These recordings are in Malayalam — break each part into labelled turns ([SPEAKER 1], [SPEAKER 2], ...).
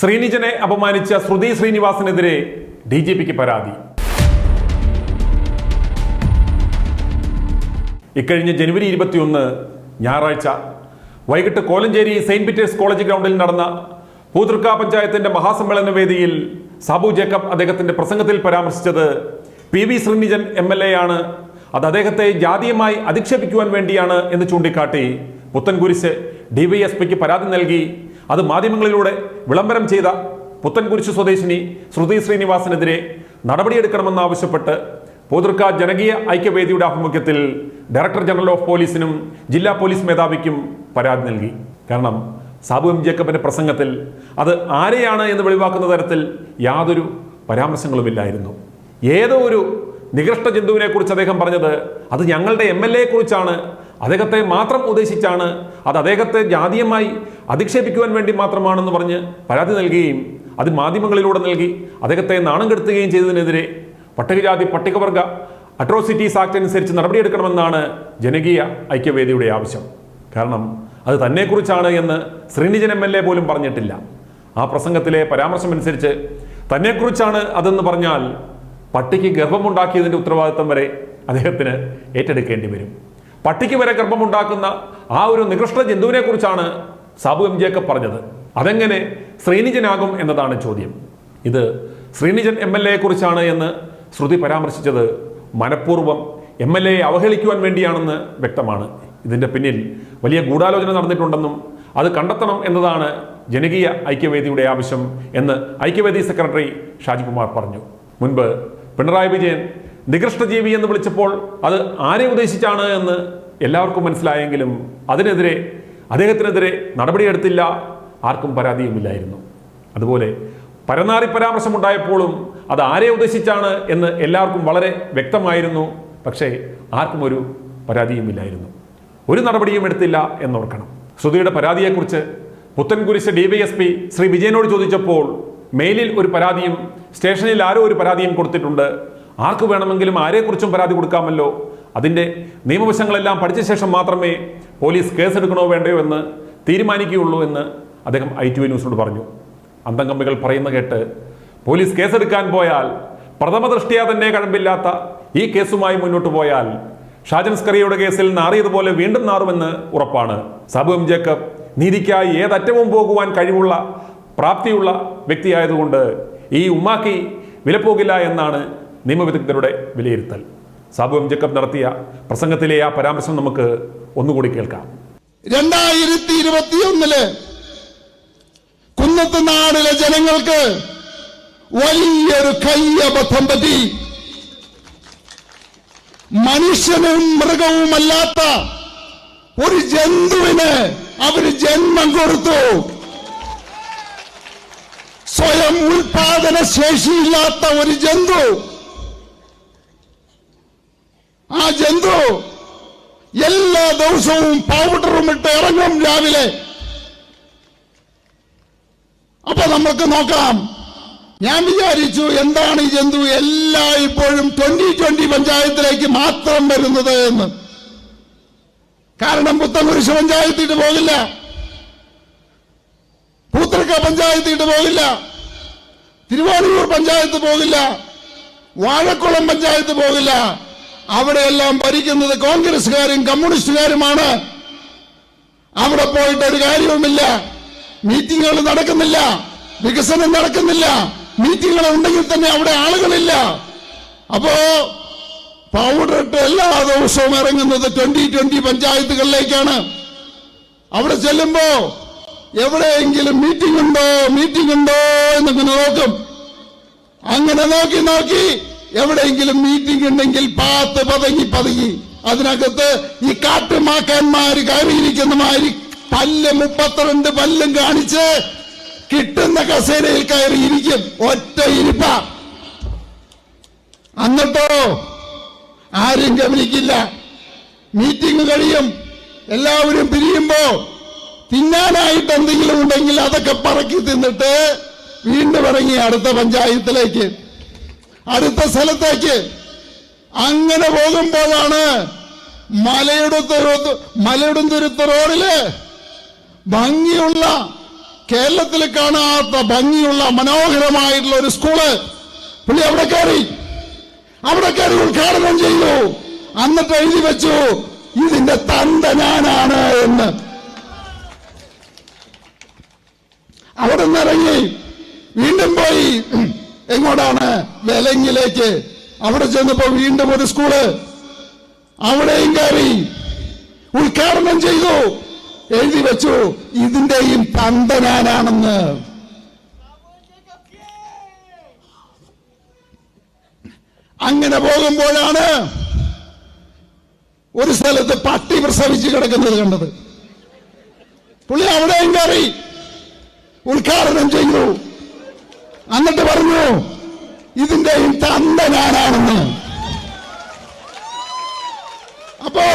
[SPEAKER 1] ശ്രീനിജനെ അപമാനിച്ച ശ്രുതി ശ്രീനിവാസനെതിരെ DGPക്ക് പരാതി. ഇക്കഴിഞ്ഞ ജനുവരി 21 ഞായറാഴ്ച വൈകിട്ട് കോലഞ്ചേരി സെയിന്റ് പീറ്റേഴ്സ് കോളേജ് ഗ്രൗണ്ടിൽ നടന്ന പൂതൃക്ക പഞ്ചായത്തിന്റെ മഹാസമ്മേളന വേദിയിൽ സാബു ജേക്കബ് അദ്ദേഹത്തിന്റെ പ്രസംഗത്തിൽ പരാമർശിച്ചത് PV ശ്രീനിജൻ MLA ആണ്, അത് അദ്ദേഹത്തെ ജാതീയമായി അധിക്ഷേപിക്കുവാൻ വേണ്ടിയാണ് എന്ന് ചൂണ്ടിക്കാട്ടി പുത്തൻകുരിശ് DYSPക്ക് പരാതി നൽകി. അത് മാധ്യമങ്ങളിലൂടെ വിളംബരം ചെയ്ത പുത്തൻകുരിശ് സ്വദേശിനി ശ്രുതി ശ്രീനിവാസനെതിരെ നടപടിയെടുക്കണമെന്നാവശ്യപ്പെട്ട് പൂതൃക്ക ജനകീയ ഐക്യവേദിയുടെ ആഭിമുഖ്യത്തിൽ ഡയറക്ടർ ജനറൽ ഓഫ് പോലീസിനും ജില്ലാ പോലീസ് മേധാവിക്കും പരാതി നൽകി. കാരണം സാബു M ജേക്കബിന്റെ പ്രസംഗത്തിൽ അത് ആരെയാണ് എന്ന് വെളിവാക്കുന്ന തരത്തിൽ യാതൊരു പരാമർശങ്ങളുമില്ലായിരുന്നു. ഏതോ ഒരു നികൃഷ്ട ജന്തുവിനെ കുറിച്ച് അദ്ദേഹം പറഞ്ഞത് അത് ഞങ്ങളുടെ MLA കുറിച്ചാണ്, അദ്ദേഹത്തെ മാത്രം ഉദ്ദേശിച്ചാണ്, അത് അദ്ദേഹത്തെ ജാതീയമായി അധിക്ഷേപിക്കുവാൻ വേണ്ടി മാത്രമാണെന്ന് പറഞ്ഞ് പരാതി നൽകുകയും അത് മാധ്യമങ്ങളിലൂടെ നൽകി അദ്ദേഹത്തെ നാണം കെടുത്തുകയും ചെയ്തതിനെതിരെ പട്ടികജാതി പട്ടികവർഗ അട്രോസിറ്റീസ് ആക്ട് അനുസരിച്ച് നടപടിയെടുക്കണമെന്നാണ് ജനകീയ ഐക്യവേദിയുടെ ആവശ്യം. കാരണം അത് തന്നെക്കുറിച്ചാണ് എന്ന് ശ്രീനിജൻ MLA പോലും പറഞ്ഞിട്ടില്ല. ആ പ്രസംഗത്തിലെ പരാമർശമനുസരിച്ച് തന്നെക്കുറിച്ചാണ് അതെന്ന് പറഞ്ഞാൽ പട്ടിക്ക് ഗർഭമുണ്ടാക്കിയതിൻ്റെ ഉത്തരവാദിത്വം വരെ അദ്ദേഹത്തിന് ഏറ്റെടുക്കേണ്ടി വരും. പട്ടിക്ക് വരെ ഗർഭമുണ്ടാക്കുന്ന ആ ഒരു നികൃഷ്ട ജന്തുവിനെ കുറിച്ചാണ് സാബു M ജേക്കബ് പറഞ്ഞത്. അതെങ്ങനെ ശ്രീനിജനാകും എന്നതാണ് ചോദ്യം. ഇത് ശ്രീനിജൻ MLA കുറിച്ചാണ് എന്ന് ശ്രുതി പരാമർശിച്ചത് മനഃപൂർവ്വം MLA അവഹേളിക്കുവാൻ വേണ്ടിയാണെന്ന് വ്യക്തമാണ്. ഇതിൻ്റെ പിന്നിൽ വലിയ ഗൂഢാലോചന നടന്നിട്ടുണ്ടെന്നും അത് കണ്ടെത്തണം എന്നതാണ് ജനകീയ ഐക്യവേദിയുടെ ആവശ്യം എന്ന് ഐക്യവേദി സെക്രട്ടറി ഷാജികുമാർ പറഞ്ഞു. മുൻപ് പിണറായി വിജയൻ നികൃഷ്ടജീവി എന്ന് വിളിച്ചപ്പോൾ അത് ആരെ ഉദ്ദേശിച്ചാണ് എന്ന് എല്ലാവർക്കും മനസ്സിലായെങ്കിലും അതിനെതിരെ അദ്ദേഹത്തിനെതിരെ നടപടിയെടുത്തില്ല, ആർക്കും പരാതിയുമില്ലായിരുന്നു. അതുപോലെ പരനാറി പരാമർശമുണ്ടായപ്പോഴും അത് ആരെ ഉദ്ദേശിച്ചാണ് എന്ന് എല്ലാവർക്കും വളരെ വ്യക്തമായിരുന്നു. പക്ഷേ ആർക്കും ഒരു പരാതിയുമില്ലായിരുന്നു, ഒരു നടപടിയും എടുത്തില്ല എന്നോർക്കണം. ശ്രുതിയുടെ പരാതിയെക്കുറിച്ച് പുത്തൻകുരിശ് DYSP ശ്രീ വിജയനോട് ചോദിച്ചപ്പോൾ മെയിലിൽ ഒരു പരാതിയും സ്റ്റേഷനിൽ ആരോ ഒരു പരാതിയും കൊടുത്തിട്ടുണ്ട്, ആർക്ക് വേണമെങ്കിലും ആരെക്കുറിച്ചും പരാതി കൊടുക്കാമല്ലോ, അതിൻ്റെ നിയമവശങ്ങളെല്ലാം പഠിച്ച ശേഷം മാത്രമേ പോലീസ് കേസെടുക്കണോ വേണ്ടയോ എന്ന് തീരുമാനിക്കുകയുള്ളൂ എന്ന് അദ്ദേഹം ITV ന്യൂസിനോട് പറഞ്ഞു. അന്തംകമ്മികൾ പറയുന്ന കേട്ട് പോലീസ് കേസെടുക്കാൻ പോയാൽ പ്രഥമ ദൃഷ്ടിയാ തന്നെ കഴമ്പില്ലാത്ത ഈ കേസുമായി മുന്നോട്ട് പോയാൽ ഷാജൻ സ്കറിയയുടെ കേസിൽ നാറിയതുപോലെ വീണ്ടും നാറുമെന്ന് ഉറപ്പാണ്. സാബു M ജേക്കബ് നീതിക്കായി ഏതറ്റവും പോകുവാൻ കഴിവുള്ള പ്രാപ്തിയുള്ള വ്യക്തിയായതുകൊണ്ട് ഈ ഉമ്മാക്കി വിലപ്പോകില്ല എന്നാണ് നിയമവിദഗ്ധരുടെ വിലയിരുത്തൽ. സാബു M ജേക്കബ് നടത്തിയ പ്രസംഗത്തിലെ ആ പരാമർശം നമുക്ക് ഒന്നുകൂടി കേൾക്കാം.
[SPEAKER 2] 2021 കുന്നത്തുനാടിലെ ജനങ്ങൾക്ക് വലിയൊരു കയ്യബദ്ധം പറ്റി. മനുഷ്യനും മൃഗവുമല്ലാത്ത ഒരു ജന്തുവിന് അവര് ജന്മം കൊടുത്തു. സ്വയം ഉൽപാദന ശേഷിയില്ലാത്ത ഒരു ജന്തു. ആ ജന്തു എല്ലാ ദിവസവും പൗഡറും ഇട്ട് ഇറങ്ങും രാവിലെ. അപ്പൊ നമുക്ക് നോക്കാം. ഞാൻ വിചാരിച്ചു എന്താണ് ഈ ജന്തു ഇപ്പോഴും 2020 പഞ്ചായത്തിലേക്ക് മാത്രം വരുന്നത് എന്ന്. കാരണം പുത്തൻകുരിശ് പഞ്ചായത്തിട്ട് പോകില്ല, പൂതൃക്ക പഞ്ചായത്തിട്ട് പോകില്ല, തിരുവാണിയൂർ പഞ്ചായത്ത് പോകില്ല, വാഴക്കുളം പഞ്ചായത്ത് പോകില്ല. അവിടെയെല്ലാം ഭരിക്കുന്നത് കോൺഗ്രസുകാരും കമ്മ്യൂണിസ്റ്റുകാരുമാണ്. അവിടെ പോയിട്ട് ഒരു കാര്യവുമില്ല, മീറ്റിങ്ങുകൾ നടക്കുന്നില്ല, വികസനം നടക്കുന്നില്ല. മീറ്റിങ്ങുകൾ ഉണ്ടെങ്കിൽ തന്നെ അവിടെ ആളുകളില്ല. അപ്പോ പൗഡർ ഇട്ട് എല്ലാ ദിവസവും ഇറങ്ങുന്നത് 2020 പഞ്ചായത്തുകളിലേക്കാണ്. അവിടെ ചെല്ലുമ്പോ എവിടെയെങ്കിലും മീറ്റിംഗ് ഉണ്ടോ എന്നിങ്ങനെ നോക്കും. അങ്ങനെ നോക്കി എവിടെയെങ്കിലും മീറ്റിംഗ് ഉണ്ടെങ്കിൽ പതുങ്ങി അതിനകത്ത് ഈ കാട്ടുമാക്കാന്മാര് കയറിയിരിക്കുന്ന മാതിരി 32 പല്ലും കാണിച്ച് കിട്ടുന്ന കസേരയിൽ കയറിയിരിക്കും. ഒറ്റ ഇരിപ്പ. എന്നിട്ടോ ആരും ഗമനിക്കില്ല. മീറ്റിംഗ് കഴിയും, എല്ലാവരും പിരിയുമ്പോ തിന്നാനായിട്ട് എന്തെങ്കിലും ഉണ്ടെങ്കിൽ അതൊക്കെ പറക്കി തിന്നിട്ട് വീണ്ടും ഇറങ്ങി അടുത്ത പഞ്ചായത്തിലേക്ക്, അടുത്ത സ്ഥലത്തേക്ക്. അങ്ങനെ പോകുമ്പോഴാണ് മലയിടത്തുരുത്ത് റോഡില് ഭംഗിയുള്ള കേരളത്തിൽ കാണാത്ത ഭംഗിയുള്ള മനോഹരമായിട്ടുള്ള ഒരു സ്കൂള് പുള്ളി അവിടെ കയറി ഉദ്ഘാടനം ചെയ്തു. എന്നിട്ട് എഴുതി വെച്ചു, ഇതിന്റെ തന്ത ഞാനാണ് എന്ന്. അവിടെ നിന്ന് ഇറങ്ങി വീണ്ടും പോയി എങ്ങോട്ടാണ്? വെലങ്ങിലേക്ക്. അവിടെ ചെന്നപ്പോ വീണ്ടും ഒരു സ്കൂള്, അവിടെയും കയറി ഉദ്ഘാടനം ചെയ്തു, എഴുതി വെച്ചു, ഇതിന്റെയും തന്ത ഞാനാണെന്ന്. അങ്ങനെ പോകുമ്പോഴാണ് ഒരു സ്ഥലത്ത് പട്ടി പ്രസവിച്ച് കിടക്കുന്നത് കണ്ടത്. പുള്ളി അവിടെയും കയറി ഉദ്ഘാടനം ചെയ്തു, എന്നിട്ട് പറഞ്ഞു, ഇതിന്റെയും തന്ത ഞാനാണെന്ന്. അപ്പോ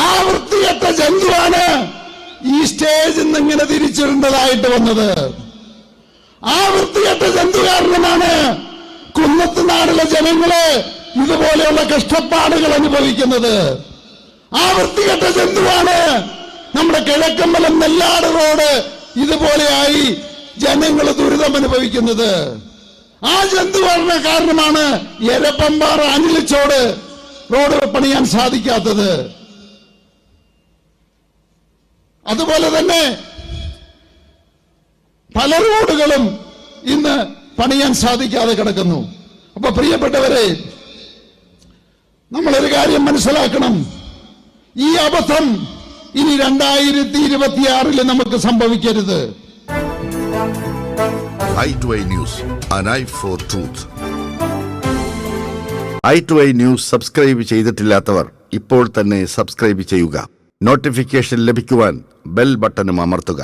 [SPEAKER 2] ആ വൃത്തികെട്ട ജന്തുവാണ് ഈ സ്റ്റേജിൽ നിന്ന് ഇങ്ങനെ തിരിച്ചിടേണ്ടതായിട്ട് വന്നത്. ആ വൃത്തികെട്ട ജന്തു കാരണമാണ് കുന്നത്തുനാടിലെ ജനങ്ങള് ഇതുപോലെയുള്ള കഷ്ടപ്പാടുകൾ അനുഭവിക്കുന്നത്. ആ വൃത്തികെട്ട ജന്തുവാണ് നമ്മുടെ കിഴക്കമ്പലം നെല്ലാട് റോഡ് ഇതുപോലെയായി ജനങ്ങൾ ദുരിതം അനുഭവിക്കുന്നത്. ആ ജന്തു കാരണമാണ് എരപ്പമ്പാറ അനിലിച്ചോട് റോഡ് പണിയാൻ സാധിക്കാത്തത്. അതുപോലെ തന്നെ പല റോഡുകളും ഇന്ന് പണിയാൻ സാധിക്കാതെ കിടക്കുന്നു. അപ്പൊ പ്രിയപ്പെട്ടവരെ, നമ്മളൊരു കാര്യം മനസ്സിലാക്കണം, ഈ അബദ്ധം ഇനി 2026 നമുക്ക് സംഭവിക്കരുത്.
[SPEAKER 3] i2i News, an eye for truth. i2i News subscribe ചെയ്തിട്ടില്ലാത്തവർ ഇപ്പോൾ തന്നെ സബ്സ്ക്രൈബ് ചെയ്യുക. നോട്ടിഫിക്കേഷൻ ലഭിക്കുവാൻ ബെൽ ബട്ടണും അമർത്തുക.